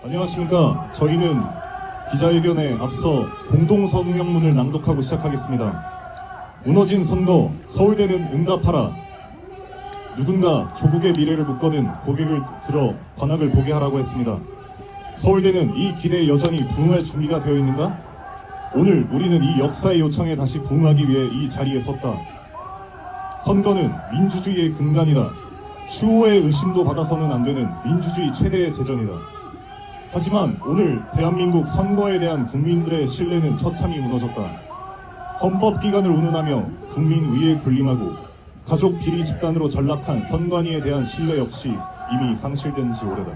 안녕하십니까. 저희는 기자회견에 앞서 공동성명문을 낭독하고 시작하겠습니다. 무너진 선거, 서울대는 응답하라. 누군가 조국의 미래를 묻거든 고개를 들어 관악을 보게 하라고 했습니다. 서울대는 이 기대에 여전히 부응할 준비가 되어 있는가? 오늘 우리는 이 역사의 요청에 다시 부응하기 위해 이 자리에 섰다. 선거는 민주주의의 근간이다. 추호의 의심도 받아서는 안 되는 민주주의 최대의 제전이다. 하지만 오늘 대한민국 선거에 대한 국민들의 신뢰는 처참히 무너졌다. 헌법기관을 운운하며 국민의에 군림하고 가족 비리 집단으로 전락한 선관위에 대한 신뢰 역시 이미 상실된 지 오래다.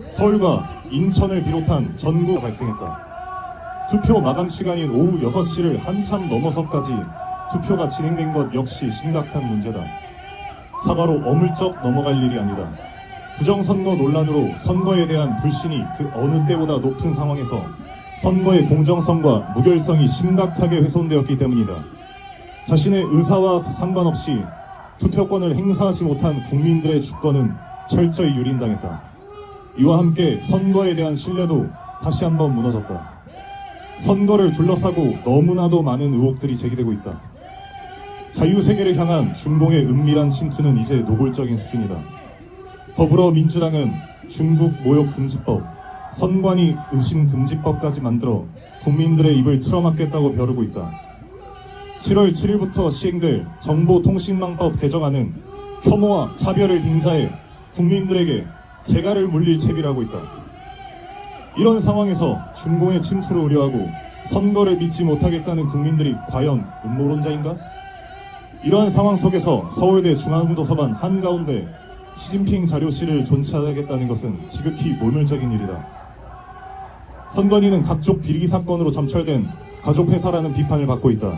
서울과 인천을 비롯한 전국에 발생했다. 투표 마감 시간인 오후 6시를 한참 넘어서까지 투표가 진행된 것 역시 심각한 문제다. 사과로 어물쩍 넘어갈 일이 아니다. 부정선거 논란으로 선거에 대한 불신이 그 어느 때보다 높은 상황에서 선거의 공정성과 무결성이 심각하게 훼손되었기 때문이다. 자신의 의사와 상관없이 투표권을 행사하지 못한 국민들의 주권은 철저히 유린당했다. 이와 함께 선거에 대한 신뢰도 다시 한번 무너졌다. 선거를 둘러싸고 너무나도 많은 의혹들이 제기되고 있다. 자유세계를 향한 중공의 은밀한 침투는 이제 노골적인 수준이다. 더불어민주당은 중국 모욕금지법, 선관위 의심금지법까지 만들어 국민들의 입을 틀어막겠다고 벼르고 있다. 7월 7일부터 시행될 정보통신망법 개정안은 혐오와 차별을 빙자해 국민들에게 재갈을 물릴 채비를 하고 있다. 이런 상황에서 중공의 침투를 우려하고 선거를 믿지 못하겠다는 국민들이 과연 음모론자인가? 이러한 상황 속에서 서울대 중앙도서관 한가운데 시진핑 자료실을 존치하겠다는 것은 지극히 모멸적인 일이다. 선관위는 각종 비리 사건으로 점철된 가족회사라는 비판을 받고 있다.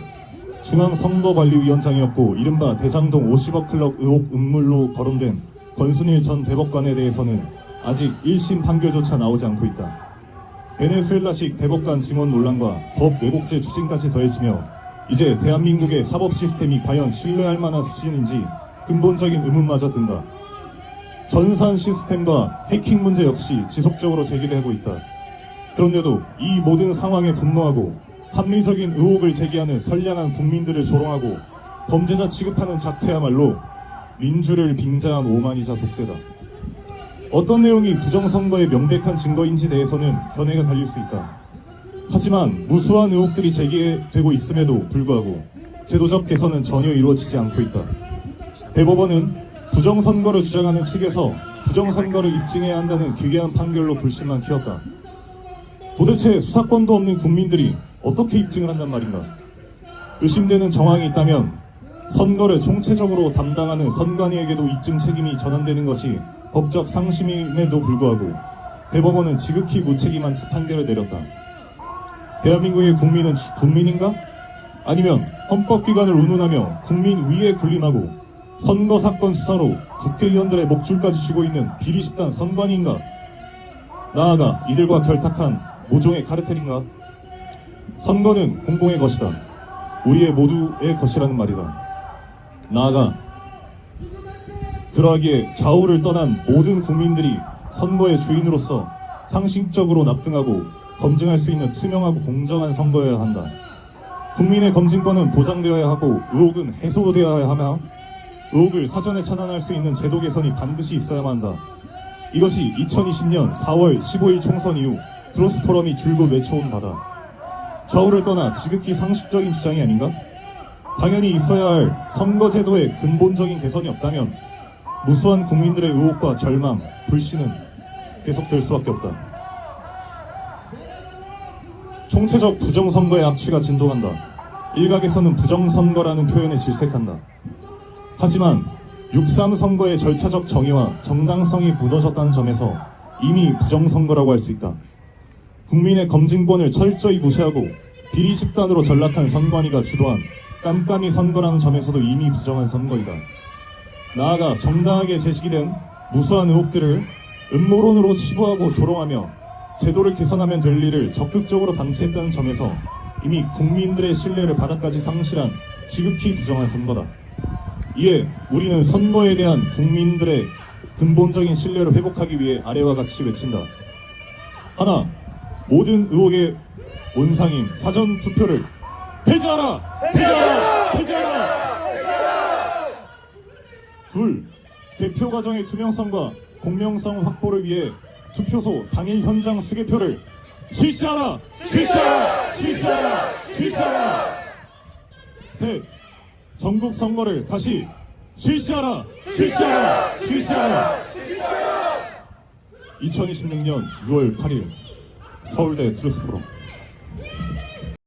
중앙선거관리위원장이었고 이른바 대장동 50억 클럽 의혹 음물로 거론된 권순일 전 대법관에 대해서는 아직 1심 판결조차 나오지 않고 있다. 베네수엘라식 대법관 증언 논란과 법 왜곡죄 추진까지 더해지며 이제 대한민국의 사법 시스템이 과연 신뢰할 만한 수준인지 근본적인 의문마저 든다. 전산 시스템과 해킹 문제 역시 지속적으로 제기되고 있다. 그런데도 이 모든 상황에 분노하고 합리적인 의혹을 제기하는 선량한 국민들을 조롱하고 범죄자 취급하는 작태야말로 민주를 빙자한 오만이자 독재다. 어떤 내용이 부정선거의 명백한 증거인지 대해서는 견해가 갈릴 수 있다. 하지만 무수한 의혹들이 제기되고 있음에도 불구하고 제도적 개선은 전혀 이루어지지 않고 있다. 대법원은 부정선거를 주장하는 측에서 부정선거를 입증해야 한다는 기괴한 판결로 불신만 키웠다. 도대체 수사권도 없는 국민들이 어떻게 입증을 한단 말인가? 의심되는 정황이 있다면 선거를 총체적으로 담당하는 선관위에게도 입증 책임이 전환되는 것이 법적 상식임에도 불구하고 대법원은 지극히 무책임한 판결을 내렸다. 대한민국의 국민은 국민인가? 아니면 헌법기관을 운운하며 국민위에 군림하고 선거사건 수사로 국회의원들의 목줄까지 쥐고 있는 비리 집단 선관위인가? 나아가 이들과 결탁한 모종의 카르텔인가? 선거는 공공의 것이다. 우리의 모두의 것이라는 말이다. 나아가 그러하기에 좌우를 떠난 모든 국민들이 선거의 주인으로서 상식적으로 납득하고 검증할 수 있는 투명하고 공정한 선거여야 한다. 국민의 검증권은 보장되어야 하고 의혹은 해소되어야 하며 의혹을 사전에 차단할 수 있는 제도 개선이 반드시 있어야만 한다. 이것이 2020년 4월 15일 총선 이후 트로스 포럼이 줄곧 외쳐온 바다. 좌우를 떠나 지극히 상식적인 주장이 아닌가? 당연히 있어야 할 선거제도의 근본적인 개선이 없다면 무수한 국민들의 의혹과 절망, 불신은 계속될 수밖에 없다. 총체적 부정선거의 악취가 진동한다. 일각에서는 부정선거라는 표현에 질색한다. 하지만 6.3 선거의 절차적 정의와 정당성이 무너졌다는 점에서 이미 부정선거라고 할 수 있다. 국민의 검증권을 철저히 무시하고 비리 집단으로 전락한 선관위가 주도한 깜깜이 선거라는 점에서도 이미 부정한 선거이다. 나아가 정당하게 제기된 무수한 의혹들을 음모론으로 치부하고 조롱하며 제도를 개선하면 될 일을 적극적으로 방치했다는 점에서 이미 국민들의 신뢰를 바닥까지 상실한 지극히 부정한 선거다. 이에 우리는 선거에 대한 국민들의 근본적인 신뢰를 회복하기 위해 아래와 같이 외친다. 하나, 모든 의혹의 온상인 사전 투표를 폐지하라! 폐지하라! 폐지하라! 둘, 개표 과정의 투명성과 공명성 확보를 위해 투표소 당일 현장 수개표를 실시하라! 실시하라! 실시하라! 실시하라! 셋, 전국 선거를 다시 실시하라! 실시하라! 실시하라! 2026년 6월 8일 서울대 트루스포럼.